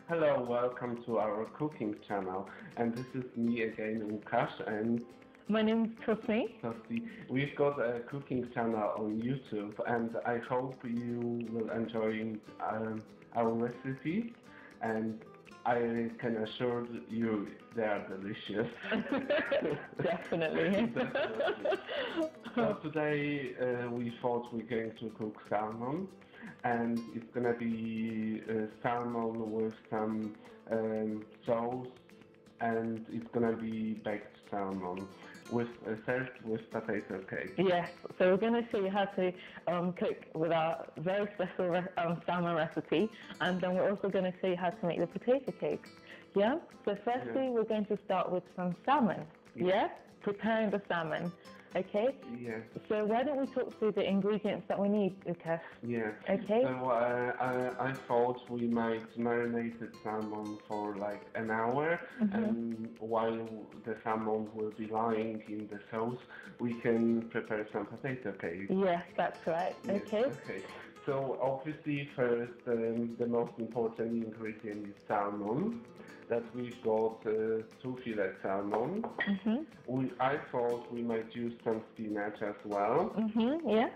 Hello, welcome to our cooking channel. And this is me again, Lukasz and My name is Tosin. Tosin. We've got a cooking channel on YouTube, and I hope you will enjoy our recipes. And I can assure you they are delicious. Definitely. Definitely. So today we thought we're going to cook salmon, and it's gonna be salmon with some sauce, and it's gonna be baked salmon with served with potato cake. Yes, so we're going to show you how to cook with our very special salmon recipe, and then we're also going to show you how to make the potato cakes. Yeah? So firstly, we're going to start with some salmon. Yeah? Preparing the salmon. Okay? Yes. So why don't we talk through the ingredients that we need, Lukasz? Yeah. Okay. So I thought we might marinate the salmon for like an hour, and while the salmon will be lying in the sauce, we can prepare some potato cake. Yes, that's right. Yes, Okay. okay. So obviously first the most important ingredient is salmon. That we've got 2 fillet salmon. I thought we might use some spinach as well. Yeah.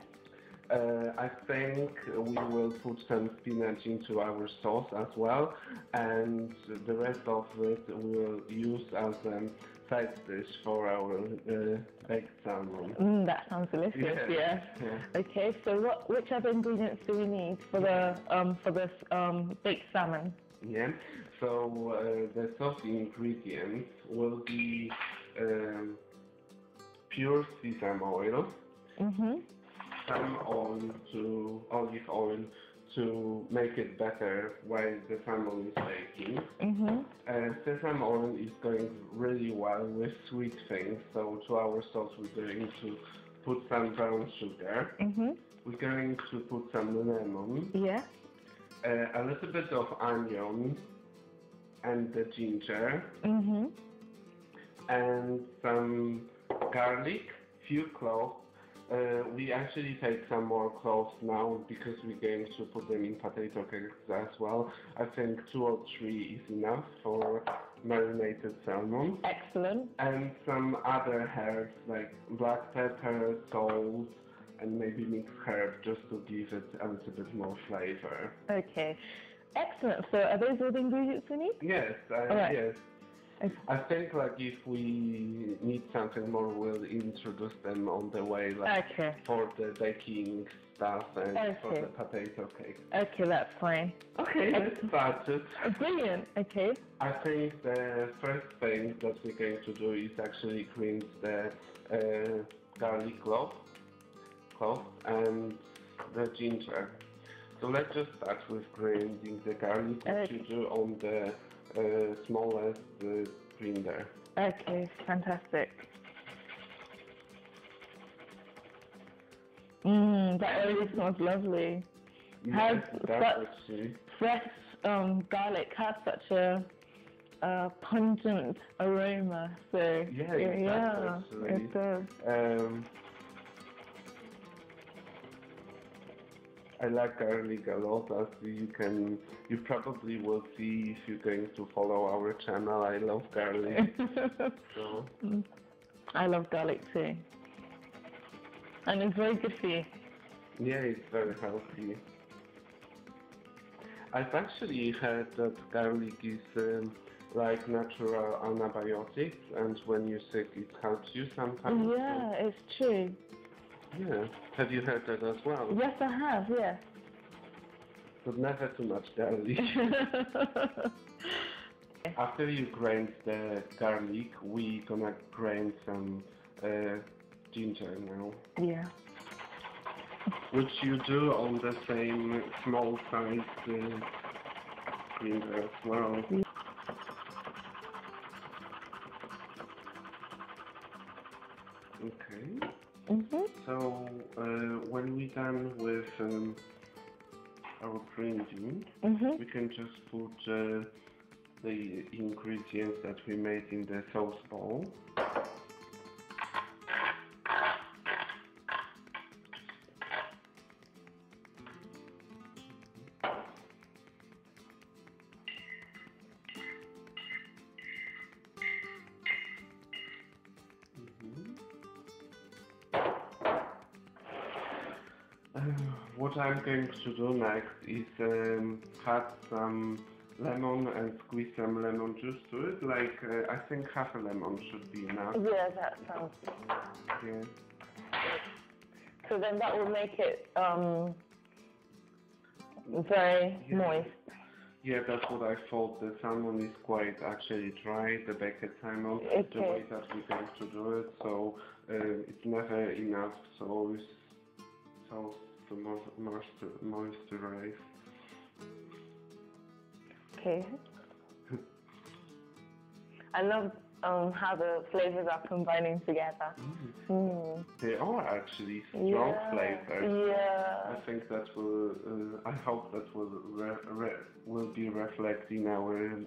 I think we will put some spinach into our sauce as well, and the rest of it we'll use as a side dish for our baked salmon. That sounds delicious. Yes. Yeah. Yeah. Okay. So which other ingredients do we need for this baked salmon? Yeah. So the sauce ingredients will be pure sesame oil, some olive oil to make it better while the salmon is baking. Sesame oil is going really well with sweet things, so to our sauce we're going to put some brown sugar. We're going to put some lemon. Yeah. A little bit of onion and the ginger, and some garlic, few cloves. We actually take some more cloves now because we're going to put them in potato cakes as well. I think 2 or 3 is enough for marinated salmon. Excellent. And some other herbs like black pepper, salt, and maybe mixed herb just to give it a little bit more flavor. Okay. Excellent. So are those all the ingredients we need? Yes, right. yes. Okay. I think like if we need something more, we'll introduce them on the way, like for the baking stuff and for the potato cake. Okay, that's fine. Okay, let's start it. Brilliant. Okay. I think the first thing that we're going to do is actually grind the garlic clove and the ginger. So let's just start with grinding the garlic, which you do on the smallest grinder. Okay, fantastic. That already smells lovely. Yes, Fresh garlic has such a pungent aroma. So yeah, it does. I like garlic a lot, as you probably will see if you're going to follow our channel. I love garlic. So. I love garlic too. And it's very good for you. Yeah, it's very healthy. I've actually heard that garlic is like natural antibiotics, and when you're sick it helps you sometimes. Yeah, it's true. Yeah. Have you heard that as well? Yes, I have, yes. But never too much garlic. After you grind the garlic, we're gonna grind some ginger now. Yeah. Which you do on the same small size grinder as well. Okay. So when we're done with our grinding, we can just put the ingredients that we made in the sauce bowl. What I'm going to do next is cut some lemon and squeeze some lemon juice to it. Like I think half a lemon should be enough. Yeah, that sounds good. Yeah. So then that will make it very moist. Yeah, that's what I thought. The salmon is quite actually dry, the baked salmon, the way that we're going to do it. So it's never enough sauce to moisturize. Okay. I love how the flavors are combining together. They are actually strong flavors. Yeah. I think that will. I hope that will be reflected in our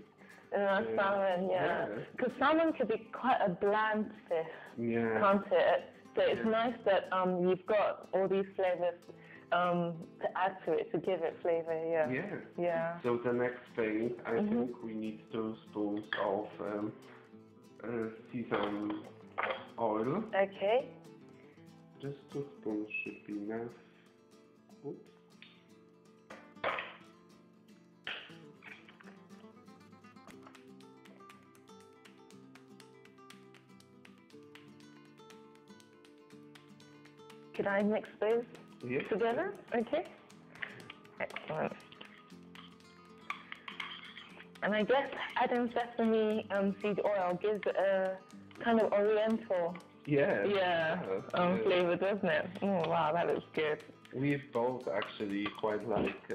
salmon. Yeah. Because salmon can be quite a bland fish, can't it? So it's nice that you've got all these flavors to add to it to give it flavor. Yeah. So the next thing, I think we need 2 spoons of sesame oil. Okay. Just 2 spoons should be enough. Oops. Could I mix those together? Okay. Excellent. And I guess adding sesame seed oil gives it a kind of oriental flavor, doesn't it? Oh, wow, that looks good. We both actually quite like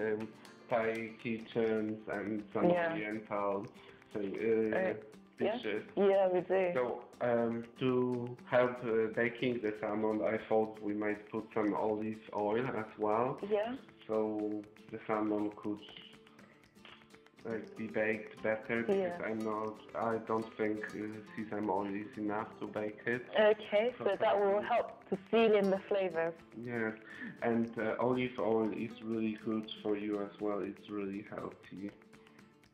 Thai kitchens and some oriental dishes. Yeah, we do. So to help baking the salmon, I thought we might put some olive oil as well. Yeah. So the salmon could be baked better because I don't think sesame oil is enough to bake it. Okay, so that will help to seal in the flavors. Yes, and olive oil is really good for you as well. It's really healthy.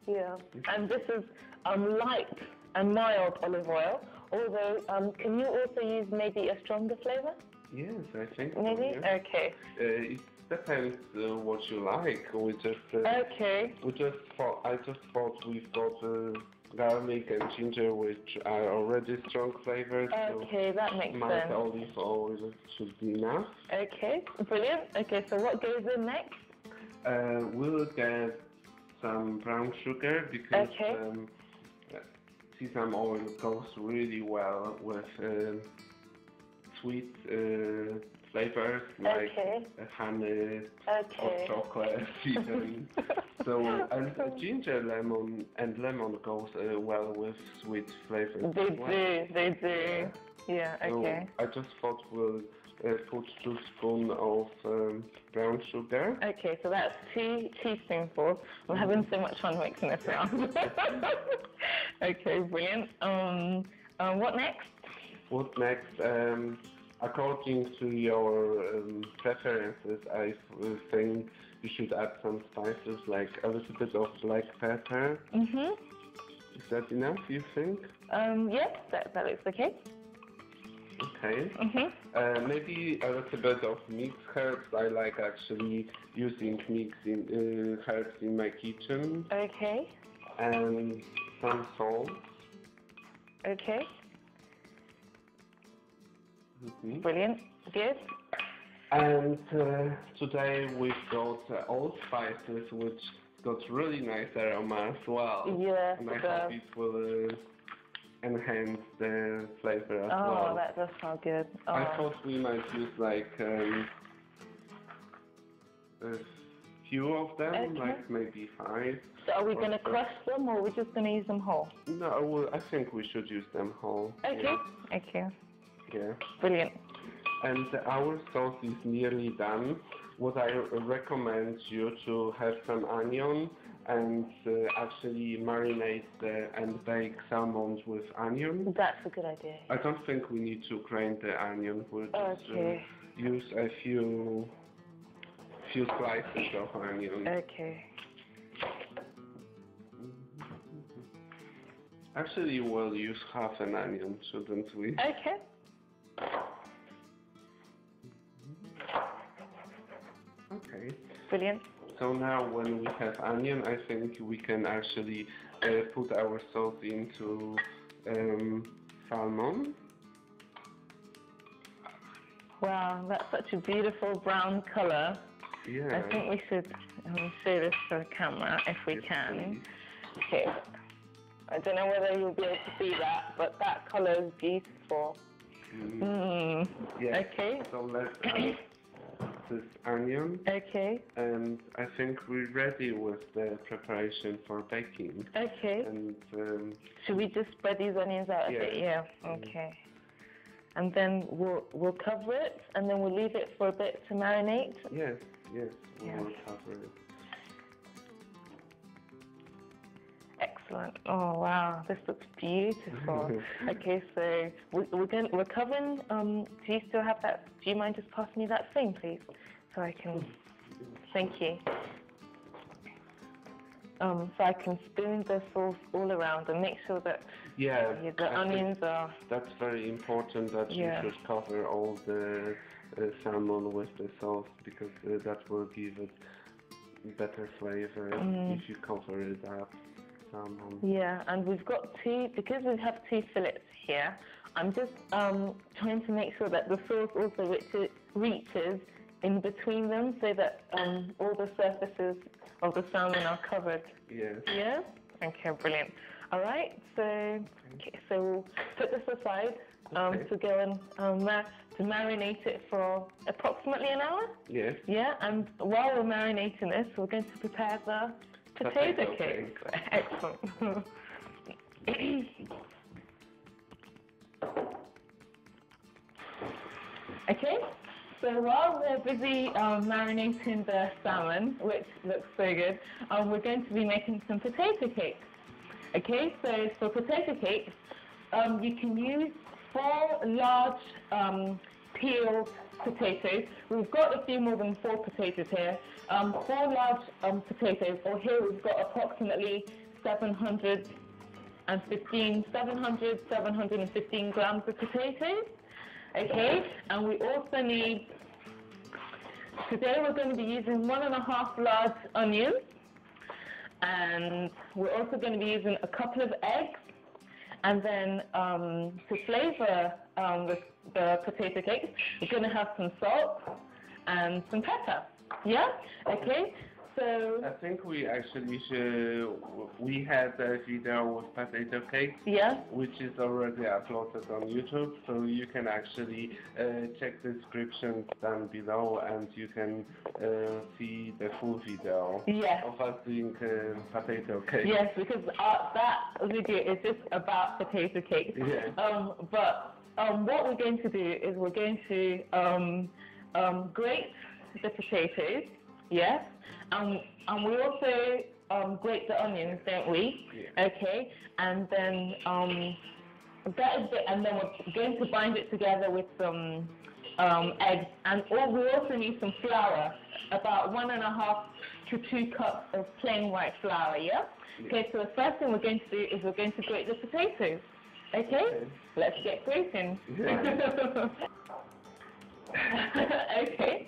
Yeah, and this is light and mild olive oil. Although, can you also use maybe a stronger flavor? Yes, I think maybe. So, yeah. Okay. It depends what you like. We just I just thought we've got garlic and ginger, which are already strong flavors. Okay, that makes sense. Mild olive oil should be enough. Okay, brilliant. Okay, so what goes in next? We'll get some brown sugar because sesame oil goes really well with sweet flavors like honey or chocolate even. So and ginger, lemon goes well with sweet flavors. They do. Yeah. Okay. So I just thought we'll put 2 spoons of brown sugar. Okay, so that's 2 teaspoonfuls. I'm having so much fun mixing this around. Okay, brilliant. What next? What next? According to your preferences, I think you should add some spices, like a little bit of black pepper. Is that enough, you think? Yes, that looks okay. Okay. Maybe a little bit of mixed herbs. I like actually using mixing herbs in my kitchen. Okay. And some salt. Okay. Brilliant. Good. And today we've got all spices, which got really nice aroma as well. Yes, and I hope it will enhance the flavor as well. Oh, that does sound good. Oh. I thought we might use like a few of them, like maybe 5. So are we going to crush them, or are we just going to use them whole? No, I think we should use them whole. Okay. Yeah. Okay. Yeah. Brilliant. And our sauce is nearly done. What I recommend you to have some onion and actually marinate and bake salmons with onion. That's a good idea. I don't think we need to grind the onion. We'll just use a few slices of onion. Okay. Actually, we'll use half an onion, shouldn't we? Okay. Okay. Brilliant. So now when we have onion, I think we can actually put our sauce into salmon. Wow, that's such a beautiful brown color. Yeah. I think we should show this to the camera if we can. Please. Okay. I don't know whether you'll be able to see that, but that color is beautiful. Yeah. Okay. So let's add this onion. Okay. And I think we're ready with the preparation for baking. Okay. And should we just spread these onions out a bit? Yeah. Okay. And then we'll cover it, and then we'll leave it for a bit to marinate. Yes, we will cover it. Excellent. Oh wow, this looks beautiful. Okay, so we're covering. Do you still have that? Do you mind just passing me that thing, please, so I can? Thank you. So I can spoon the sauce all around and make sure that the onions are. That's very important that you should cover all the salmon with the sauce, because that will give it better flavor if you cover it up. Salmon. Yeah, and we've got because we have 2 fillets here. I'm just trying to make sure that the sauce also reaches in between them, so that all the surfaces of the salmon are covered. Yes. Yeah? Okay, brilliant. All right, so we'll put this aside to go and to marinate it for approximately an hour. Yes. Yeah, and while we're marinating this, we're going to prepare the potato cake. Excellent. Okay. So while we're busy marinating the salmon, which looks so good, we're going to be making some potato cakes. Okay, so for potato cakes, you can use 4 large peeled potatoes. We've got a few more than 4 potatoes here. 4 large potatoes, or here we've got approximately 715 grams of potatoes. Okay, and we also need, today we're going to be using 1.5 large onions, and we're also going to be using a couple of eggs, and then to flavor the potato cakes, we're going to have some salt and some pepper. Yeah? Okay. So I think we actually we had a video with potato cakes, which is already uploaded on YouTube, so you can actually check the description down below, and you can see the full video of us doing potato cakes. Yes, because that video is just about potato cakes. Yeah. But what we're going to do is we're going to grate the potatoes. Yes. And we also grate the onions, don't we? Yeah. Okay. And then that is it. And then we're going to bind it together with some eggs. And we also need some flour, about 1.5 to 2 cups of plain white flour. Yeah. Okay. So the first thing we're going to do is we're going to grate the potatoes. Okay. Let's get grating. Yeah. Okay.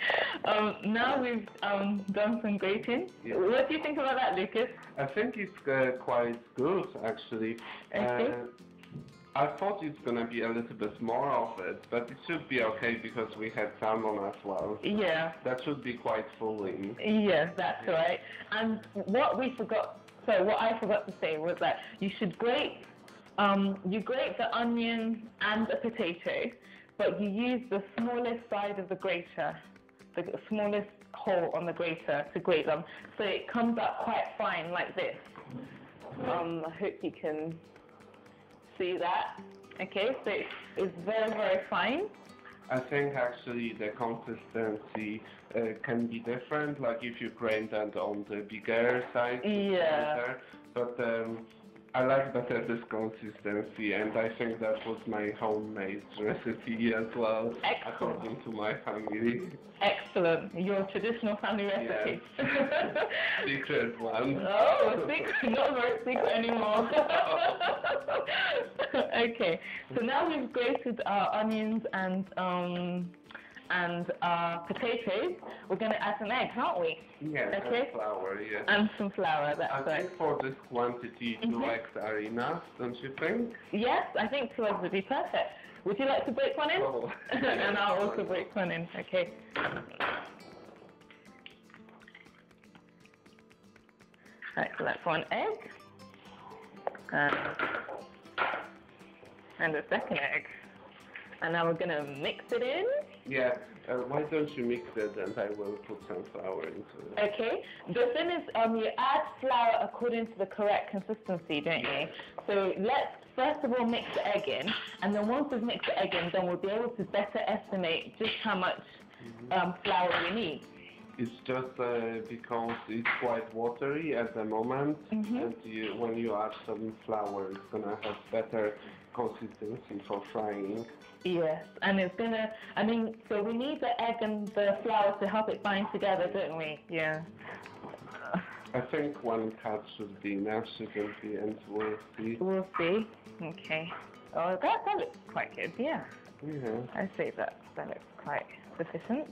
Now we've done some grating. Yeah. What do you think about that, Lukasz? I think it's quite good, actually. Okay. I thought it's gonna be a little bit more of it, but it should be okay because we had salmon as well. Yeah. That should be quite filling. Yes, that's right. And what I forgot to say was that you should grate. You grate the onion and the potato, but you use the smallest side of the grater, the smallest hole on the grater to grate them, so it comes out quite fine like this. I hope you can see that. Okay, so it's very, very fine. I think actually the consistency can be different, like if you grate that on the bigger side. Yeah. But I like better this consistency, and I think that was my homemade recipe as well. Excellent. According to my family. Excellent. Your traditional family recipe. Yes. Secret one. Oh, secret, not very secret anymore. Okay, so now we've grated our onions and and our potatoes, we're going to add some eggs, aren't we? Yeah, okay. And flour, yes. And some flour, that's right. I think for this quantity, 2 eggs are enough, don't you think? Yes, I think 2 eggs would be perfect. Would you like to break one in? Oh. And I'll also break one in, okay. Right, so that's 1 egg. And a second egg. And now we're going to mix it in. Yeah, why don't you mix it and I will put some flour into it. Okay, the thing is you add flour according to the correct consistency, don't you? So let's first of all mix the egg in, and then once we've mixed the egg in, then we'll be able to better estimate just how much flour we need. It's just because it's quite watery at the moment, and when you add some flour, it's going to have better consistency for frying. Yes, and it's going to, so we need the egg and the flour to help it bind together, don't we? Yeah. I think 1 cup should be enough, shouldn't be, and we'll see. We'll see. Okay. Oh, that looks quite good, yeah. Yeah. I say that looks quite sufficient.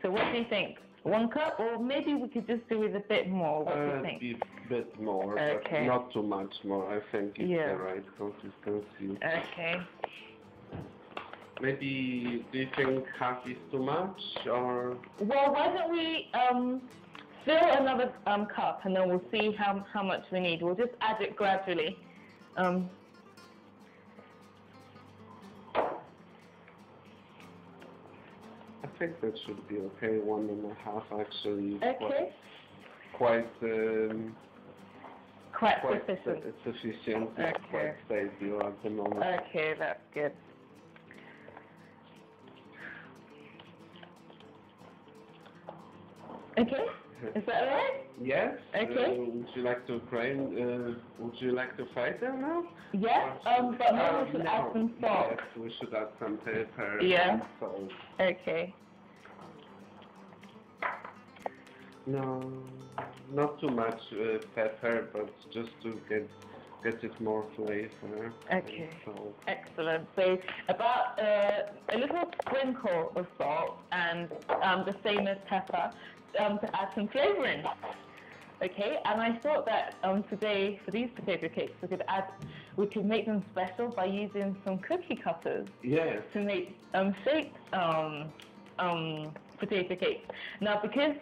So what do you think? 1 cup, or maybe we could just do with a bit more. What do you think? A bit more, okay. But not too much more. I think it's the right consistency. Okay. Maybe, do you think half is too much, or? Well, why don't we fill another cup, and then we'll see how much we need. We'll just add it gradually. I think that should be okay. 1.5 actually. Okay. Quite sufficient. Sufficient. Okay. It's quite stable at the moment. Okay, that's good. Okay. Is that all right? Yes. Okay. Would you like to would you like to fry them now? Yes. But maybe we should add some salt. Yes, we should add some pepper. Yeah. And salt. Okay. No, not too much pepper, but just to get it more flavor. Okay. So. Excellent. So about a little sprinkle of salt and the same as pepper to add some flavouring. Okay. And I thought that today for these potato cakes we could make them special by using some cookie cutters. Yes. To make shaped potato cakes. Now, because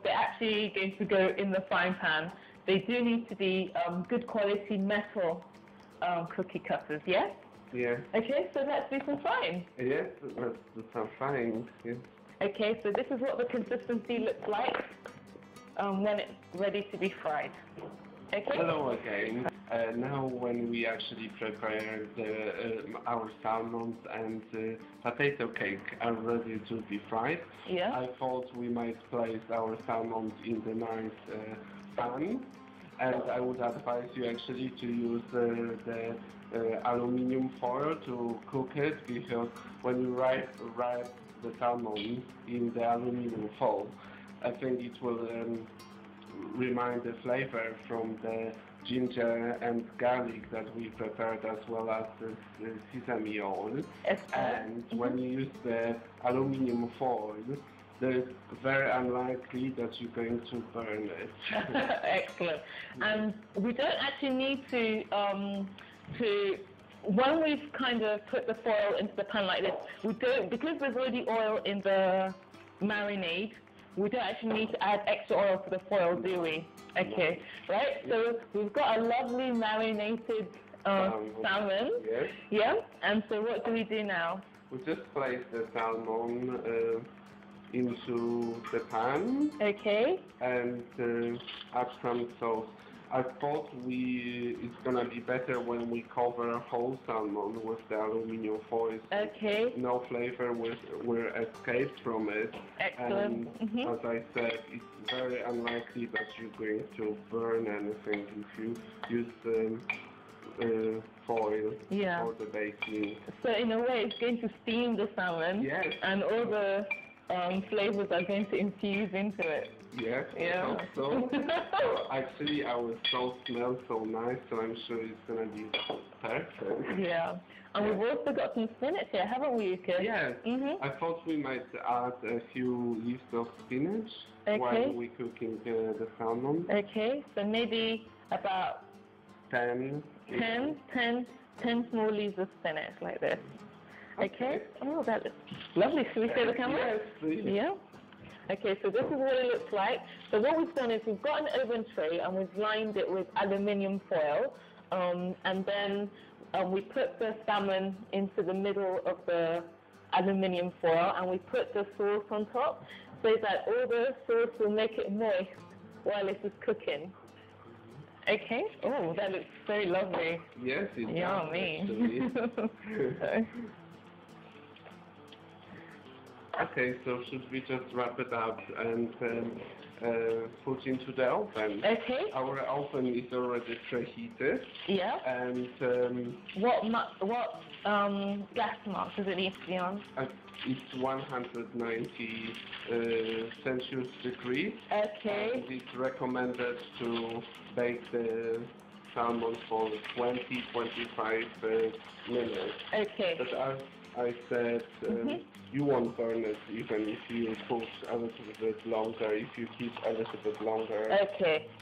they're actually going to go in the frying pan, they do need to be good quality metal cookie cutters, yes? Yeah. Okay, so let's do some frying. Yes, let's do some frying. Yes. Okay, so this is what the consistency looks like when it's ready to be fried. Okay? Hello again. Now when we actually prepare our salmon and potato cake are ready to be fried, yeah. I thought we might place our salmon in the nice pan, and I would advise you actually to use the aluminium foil to cook it, because when you wrap the salmon in the aluminium foil, I think it will remind the flavor from the ginger and garlic that we prepared, as well as the sesame oil. And when you use the aluminium foil, it's very unlikely that you're going to burn it. Excellent. And we don't actually need to when we've kind of put the foil into the pan like this, we don't, because there's already oil in the marinade, we don't actually need to add extra oil to the foil, do we? Okay, right? So we've got a lovely marinated salmon. Yes. Yeah. And so what do we do now? We just place the salmon into the pan. Okay. And add some sauce. I thought it's gonna be better when we cover whole salmon with the aluminium foil. Okay. No flavor will escape from it. Excellent. And as I said, it's very unlikely that you're going to burn anything if you use foil for the baking. So in a way, it's going to steam the salmon. Yes. And all the flavors are going to infuse into it. Yes, Yeah. I hope so. So actually, our sauce smells so nice, so I'm sure it's gonna be perfect. Yeah. And we've also got some spinach here, haven't we, Lukasz? Yes. I thought we might add a few leaves of spinach while we're cooking the salmon. Okay, so maybe about 10 small leaves of spinach like this. Okay. Oh, that looks lovely. Should we show the camera? Yes, please. Yeah. Okay, so this is what it looks like. So what we've done is we've got an oven tray and we've lined it with aluminium foil, and then we put the salmon into the middle of the aluminium foil, and we put the sauce on top so that all the sauce will make it moist while it is cooking. Okay. Oh, that looks very lovely. Yes, it does. Yummy. Okay, so should we just wrap it up and put into the oven? Okay. Our oven is already preheated. Yeah. And what gas mark does it need to be on? it's 190 Celsius degrees. Okay. And it's recommended to bake the salmon for 20-25 minutes. Okay. But as I said, you won't burn it even if you put a little bit longer, if you keep a little bit longer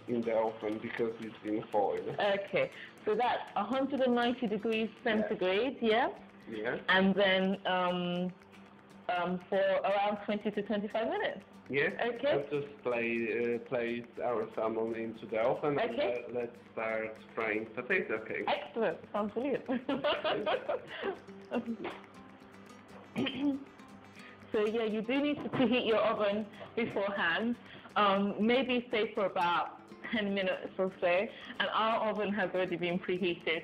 in the oven because it's in foil. Okay. So that's 190 degrees centigrade, yeah? Yeah. And then for around 20 to 25 minutes. Yes. Okay. Let's just place our salmon into the oven and let's start frying potato cake. Excellent. Sounds brilliant. So yeah, you do need to preheat your oven beforehand, maybe say for about 10 minutes or so, and our oven has already been preheated.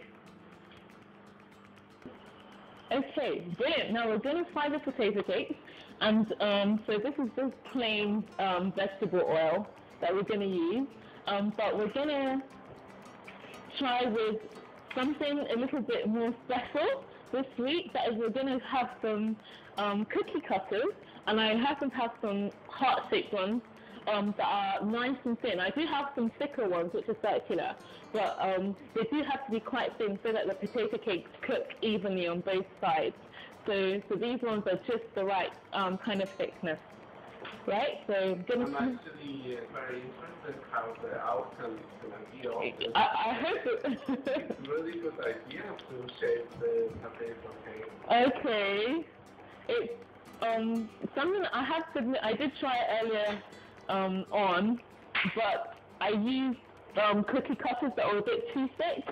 Okay, brilliant. Now we're going to fry the potato cake, and so this is just plain vegetable oil that we're going to use, but we're going to try with something a little bit more special this week. That is, we're going to have some cookie cutters, and I happen to have some heart-shaped ones that are nice and thin. I do have some thicker ones which are circular, but they do have to be quite thin so that the potato cakes cook evenly on both sides. So these ones are just the right kind of thickness. Right, so I'm actually very interested how the outcome is going to be. I hope it. It's a really good idea to shape the potato cake. Okay, it's something I have to admit I did try it earlier on, but I used cookie cutters that were a bit too thick,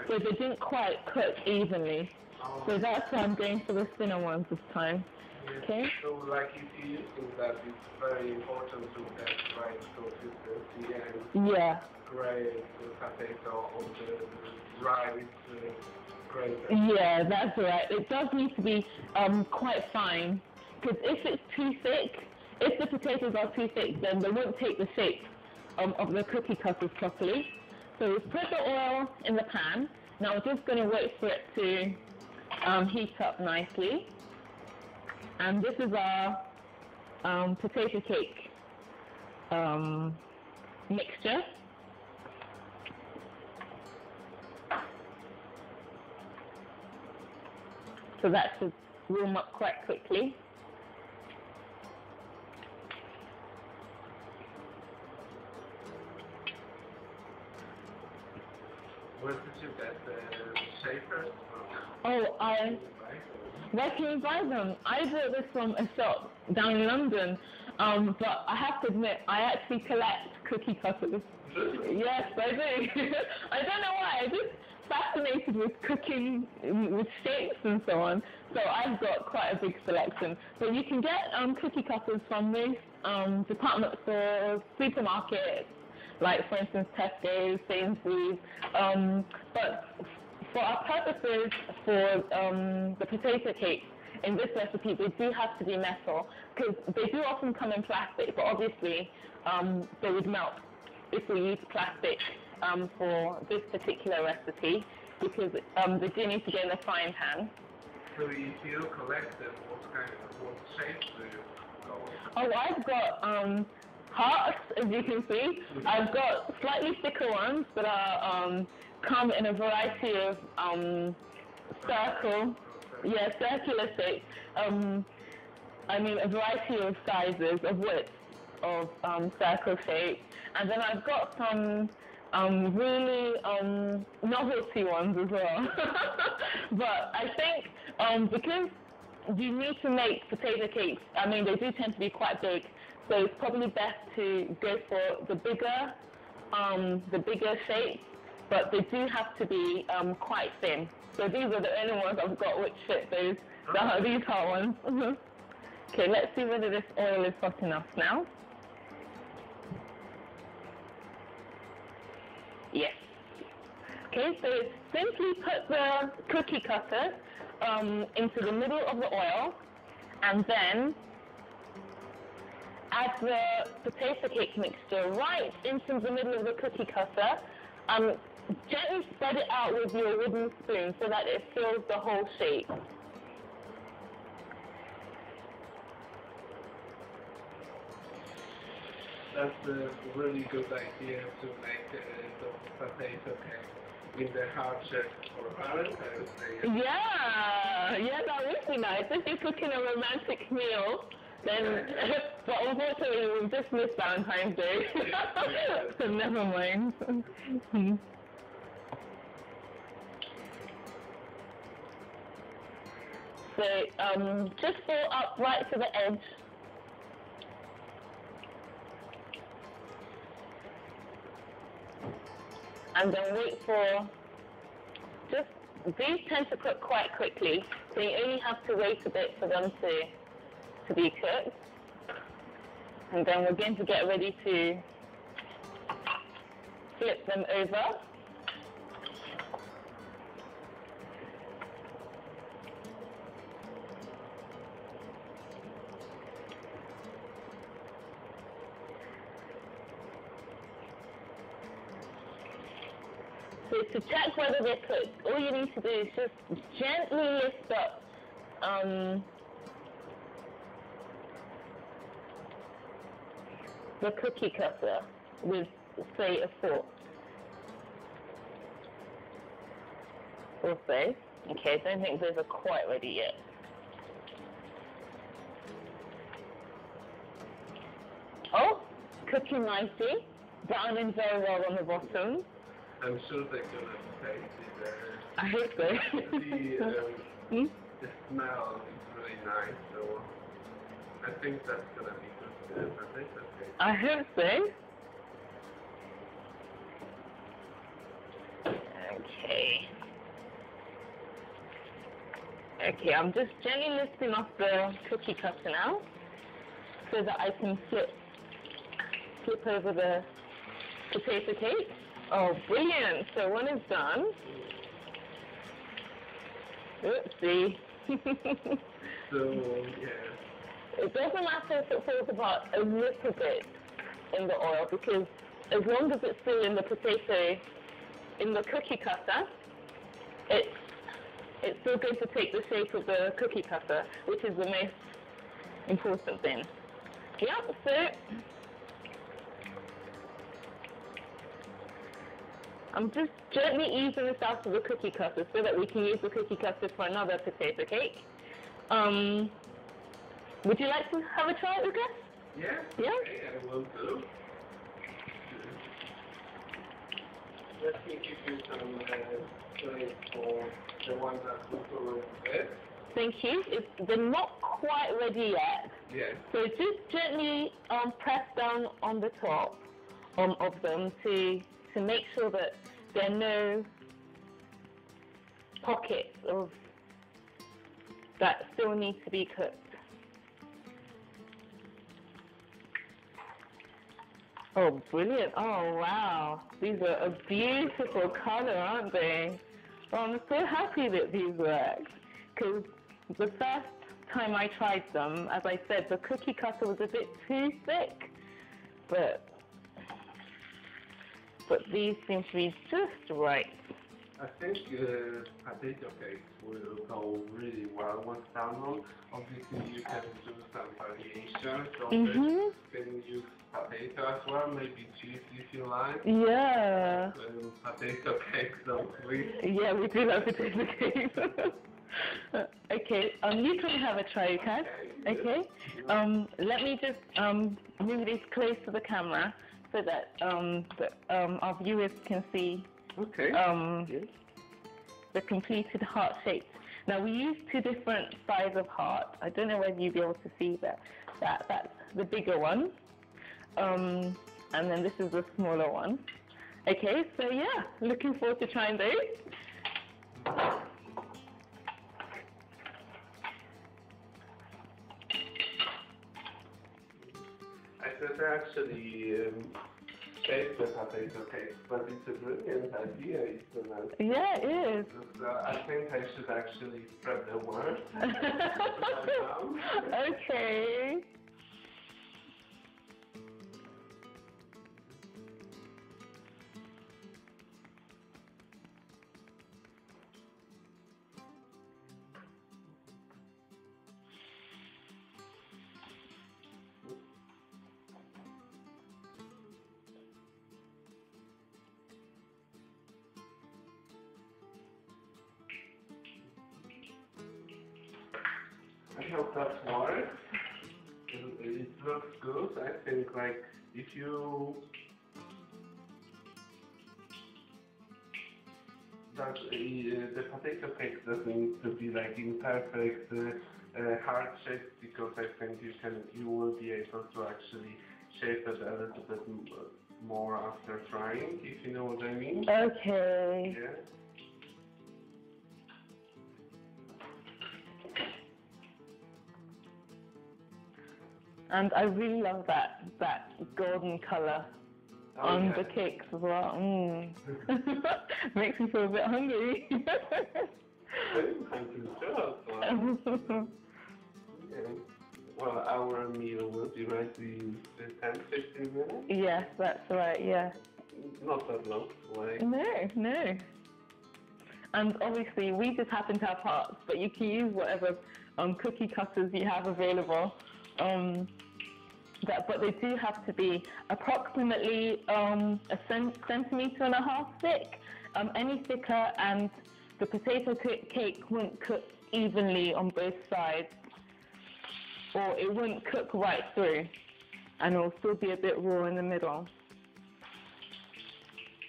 so they didn't quite cook evenly. So that's why I'm going for the thinner ones this time. Okay. So, like, if you're using that, it's very important to get right consistency and great potato on the right grater. Yeah, that's right. It does need to be quite fine, because if it's too thick, if the potatoes are too thick, then they won't take the shape of the cookie cutters properly. So we've put the oil in the pan. Now we're just going to wait for it to heat up nicely. And this is our potato cake mixture. So that should warm up quite quickly. Where did you get the shapers from? Oh, where can you buy them? I bought this from a shop down in London, but I have to admit, I actually collect cookie cutters. Really? Yes, I do. I don't know why, I'm just fascinated with cooking, with shapes and so on, so I've got quite a big selection. But you can get cookie cutters from most department stores, supermarkets, like for instance Tesco, Sainsbury's, but for our purposes, for the potato cake, in this recipe, they do have to be metal, because they do often come in plastic, but obviously they would melt if we use plastic for this particular recipe, because they do need to go in the frying pan. So if you collect them, what shape do you go with? Oh, I've got hearts, as you can see. I've got slightly thicker ones that are come in a variety of circular shapes. I mean, a variety of sizes, of widths, of circle shapes. And then I've got some really novelty ones as well. But I think because you need to make potato cakes, I mean, they do tend to be quite big, so it's probably best to go for the bigger shapes, but they do have to be quite thin. So these are the only ones I've got which fit these hot ones. Okay, let's see whether this oil is hot enough now. Yes. Okay, so simply put the cookie cutter into the middle of the oil, and then add the potato cake mixture right into the middle of the cookie cutter. Gently spread it out with your wooden spoon so that it fills the whole shape. That's a really good idea to make the potato cake in the hard shape for Valentine's Day. Yeah, that would be nice. If you're cooking a romantic meal, then, but unfortunately we've just missed Valentine's Day. So never mind. So just fill up right to the edge. And then wait for, these tend to cook quite quickly, so you only have to wait a bit for them to be cooked. And then we're going to get ready to flip them over. So to check whether they're cooked, all you need to do is just gently lift up the cookie cutter with, say, a fork. Or so. Okay, I don't think those are quite ready yet. Oh, cooking nicely, browning very well on the bottom. I'm sure they're gonna taste it. I hope so. The smell is really nice, so I think that's gonna be good. I hope so. Okay. Okay, I'm just gently lifting off the cookie cutter now, so that I can flip over the potato cake. Oh, brilliant! So one is done. Oopsie. So, yeah. It doesn't matter if it falls apart a little bit in the oil, because as long as it's still in the potato, in the cookie cutter, it's still going to take the shape of the cookie cutter, which is the most important thing. Yep, so I'm just gently easing this out of the cookie cutter so that we can use the cookie cutter for another potato cake. Would you like to have a try, Lukasz? Yeah? Yeah? Okay, I will do. Let me give you some place for the one that looks a little bit. Thank you. They're not quite ready yet. Yes. So just gently press down on the top of them to make sure that there are no pockets of that still need to be cooked. Oh, brilliant. Oh, wow. These are a beautiful color, aren't they? Well, I'm so happy that these worked, because the first time I tried them, as I said, the cookie cutter was a bit too thick, but these seem to be just right. I think potato cakes will go really well with salmon. Obviously, you can do some variations. So you can use potato as well, maybe cheese if you like. Yeah. Potato cakes, don't we? Yeah, we do love potato cakes. Okay, you can have a try, Lukasz. Okay. Let me just move this close to the camera so that our viewers can see. Okay. The completed heart shapes. Now we use two different sizes of heart. I don't know whether you'll be able to see that. That's the bigger one. And then this is the smaller one. Okay, so yeah, looking forward to trying those. I could actually bake the potato cakes, but it's a brilliant idea, isn't it? Yeah, it is. I think I should actually spread the word. Okay. I hope that works. It looks good. I think like if you the potato cake doesn't need to be like in perfect hard shape, because I think you will be able to actually shape it a little bit more after trying, if you know what I mean. Okay. Yeah. And I really love that golden color on the cakes as well. Makes me feel a bit hungry. I'm hungry too. Well, our meal will be ready in 10-15 minutes. Yes, that's right. Yeah. Not that long away. No. And obviously, we just happen to have hearts, but you can use whatever cookie cutters you have available. But they do have to be approximately a centimetre and a half thick. Any thicker, and the potato cake won't cook evenly on both sides, or it won't cook right through, and it'll still be a bit raw in the middle.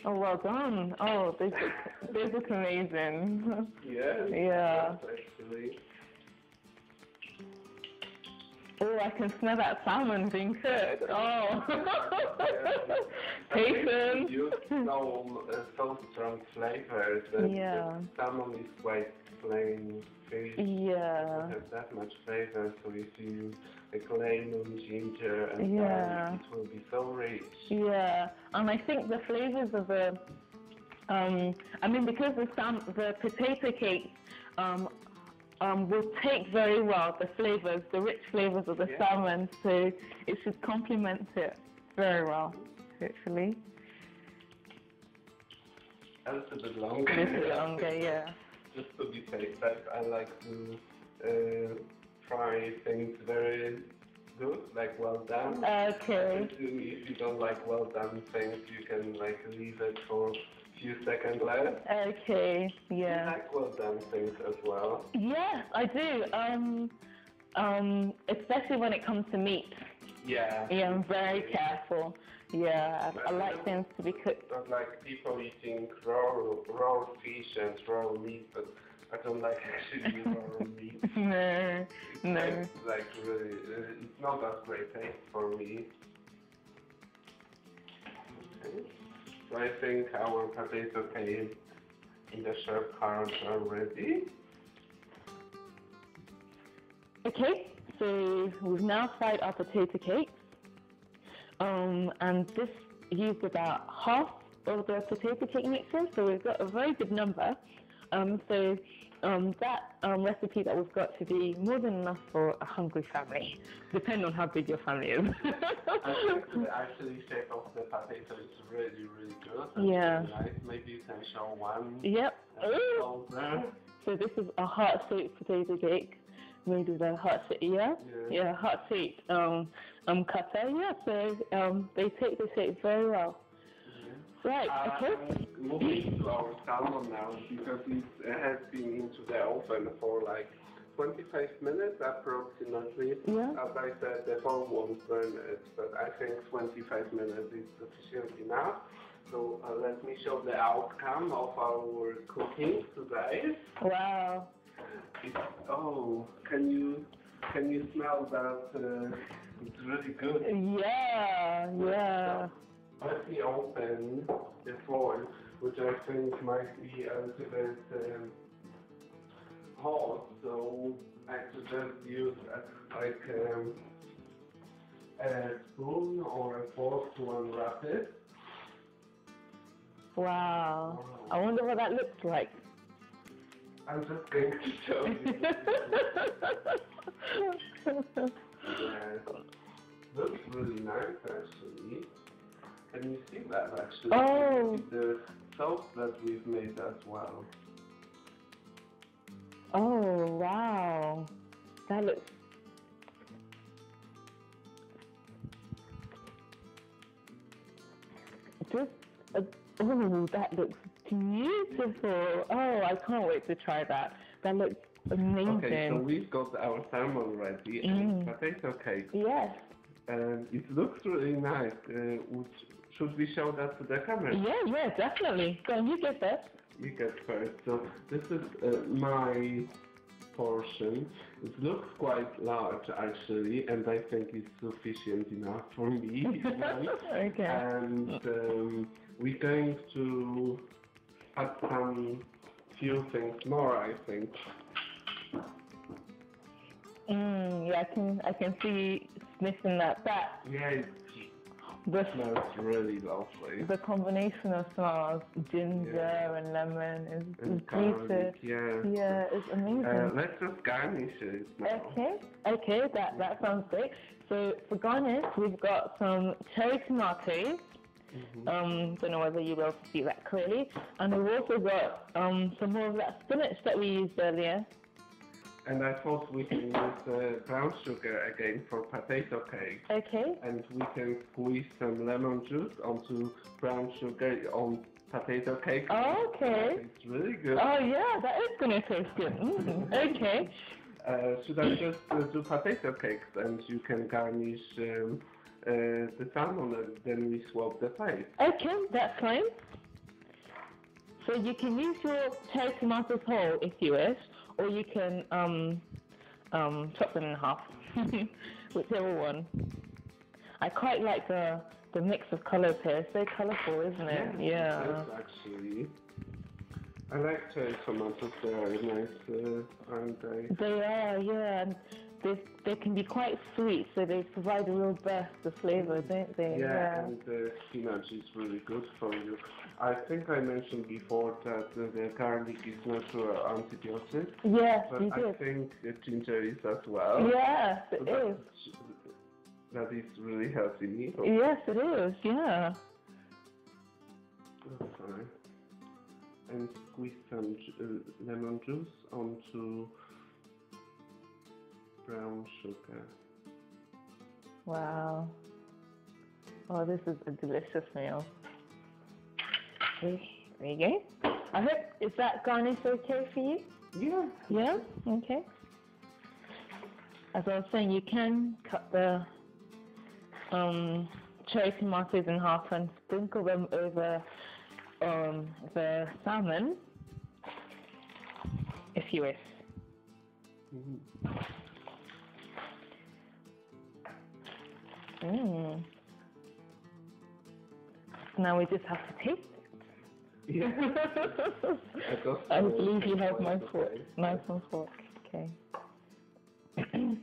Oh, well done. Oh, they look amazing. Yeah. Actually. Oh, I can smell that salmon being cooked. Oh. Patience. You use so strong flavors. The salmon is quite plain fish. Yeah. It doesn't have that much flavor, so if you use like lemon, ginger, and garlic, it will be so rich. Yeah, and I think the flavors of the, because the potato cake will take very well the rich flavors of the salmon, so it should complement it very well, hopefully. A little bit longer. A little bit longer, yeah. Just to be safe, I like to fry things very good, like well done. Okay. If you don't like well done things, you can like leave it for few seconds left. Okay, yeah. You like well done things as well? Yes, I do. Especially when it comes to meat. Yeah. Yeah, I'm very careful. Yeah, I like things to be cooked. Not like people eating raw fish and raw meat, but I don't like actually raw meat. No. It's like really, it's not that great taste for me. Okay. So I think our potato cake in the sharp cards are ready. Okay, so we've now fried our potato cakes. And this used about half of the potato cake mixture, so we've got a very good number. So that recipe that we've got to be more than enough for a hungry family, depending on how big your family is. I think the actually shape of the potato is really, really good. Yeah. Really nice. Maybe you can show one. Yep. There. So this is a heart-shaped potato cake made with a heart-shaped, yeah, heart-shaped cutter. Yeah, so they take the shape very well. Right, okay. Moving to our salmon now, because it has been into the oven for like 25 minutes approximately. Yeah. As I said, the phone won't burn it, but I think 25 minutes is sufficient enough. So let me show the outcome of our cooking today. Wow. Can you smell that? It's really good. Yeah, yeah. Let me open the foil, which I think might be a little bit hot, so I suggest use a spoon or a fork to unwrap it. Wow. I wonder what that looks like. I'm just going to show you. Yeah. Looks really nice actually. Can you see that actually? Oh. The sauce that we've made as well. Oh, wow. That looks... that looks beautiful. Oh, I can't wait to try that. That looks amazing. Okay, so we've got our salmon ready and potato cake. Yes. And it looks really nice. Should we show that to the camera? Yeah, definitely. Go on, you get first. You get first. So this is my portion. It looks quite large actually, and I think it's sufficient enough for me. Okay. And we're going to add some few things more, I think. Yeah, I can see sniffing that. Yeah, it smells really lovely. The combination of smells, ginger and lemon, is garlic, beautiful. Yeah, it's amazing. Let's just garnish it now. Okay, that sounds great. So for garnish, we've got some cherry tomatoes. Don't know whether you'll be able to see that clearly. And we've also got some more of that spinach that we used earlier. And I thought we can use brown sugar again for potato cake. Okay. And we can squeeze some lemon juice onto brown sugar on potato cake. Oh, okay. It's really good. Oh yeah, that is going to taste good. Okay. Should I just do potato cakes and you can garnish the salmon and then we swap the plate? Okay, that's fine. So you can use your cherry tomatoes whole if you wish, or you can chop them in half, whichever one. I quite like the mix of colours here. It's so colourful, isn't it? Yeah. Yes, actually. I like cherry tomatoes. They are nice, aren't they? They are, yeah. And they can be quite sweet, so they provide a real burst of flavour, don't they? Yeah, and the spinach is really good for you. I think I mentioned before that the garlic is natural antibiotic. Yes, but you did. I think ginger is as well. Yes, it is. That is really healthy meal. Yes, it is, yeah. That's fine. And squeeze some lemon juice onto brown sugar. Wow. Oh, this is a delicious meal. There you go. I hope, is that garnish okay for you? Yeah. Yeah? Okay. As I was saying, you can cut the cherry tomatoes in half and sprinkle them over the salmon, if you wish. Now we just have to taste it. Yeah. I believe you have my fork, knife and fork. Okay. Okay.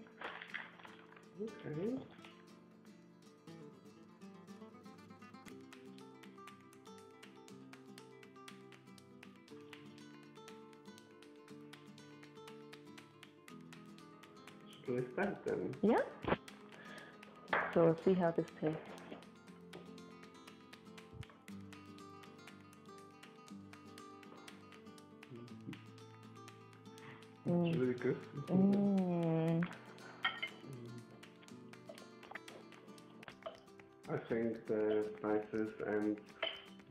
actually start then. Yeah? So we'll see how this tastes. It's really good. I think the spices and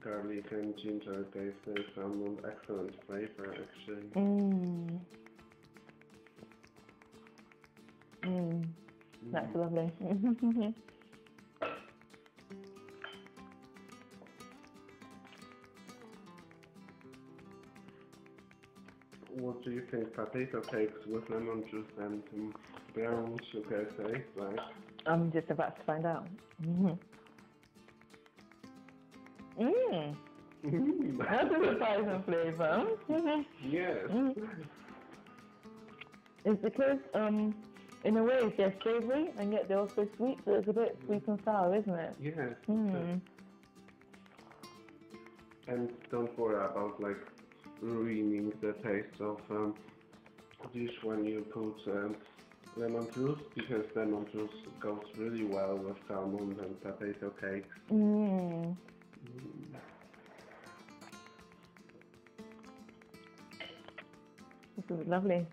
garlic and ginger gave the salmon excellent flavor, actually. That's lovely. What do you think potato cakes with lemon juice and brown sugar taste like? I'm just about to find out. That's a surprising flavor. Yes. It's because, in a way, they're savory and yet they're also sweet, so it's a bit sweet and sour, isn't it? Yes. And don't worry about like ruining the taste of dish when you put lemon juice, because lemon juice goes really well with salmon and potato cakes. This is lovely.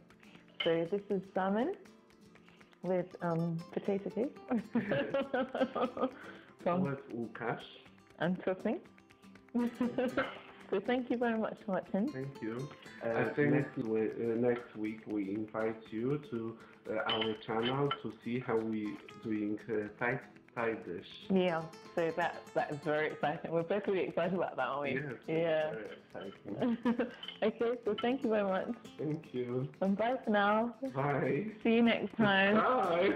So this is salmon with potato cake from With Lukasz and Tosin. So thank you very much for watching. Thank you. I think next week we invite you to our channel to see how we doing Thai dish. Yeah, so that is very exciting. We're both really excited about that, aren't we? Yes, yeah. Very exciting. Okay, so thank you very much. Thank you. And bye for now. Bye. See you next time. Bye.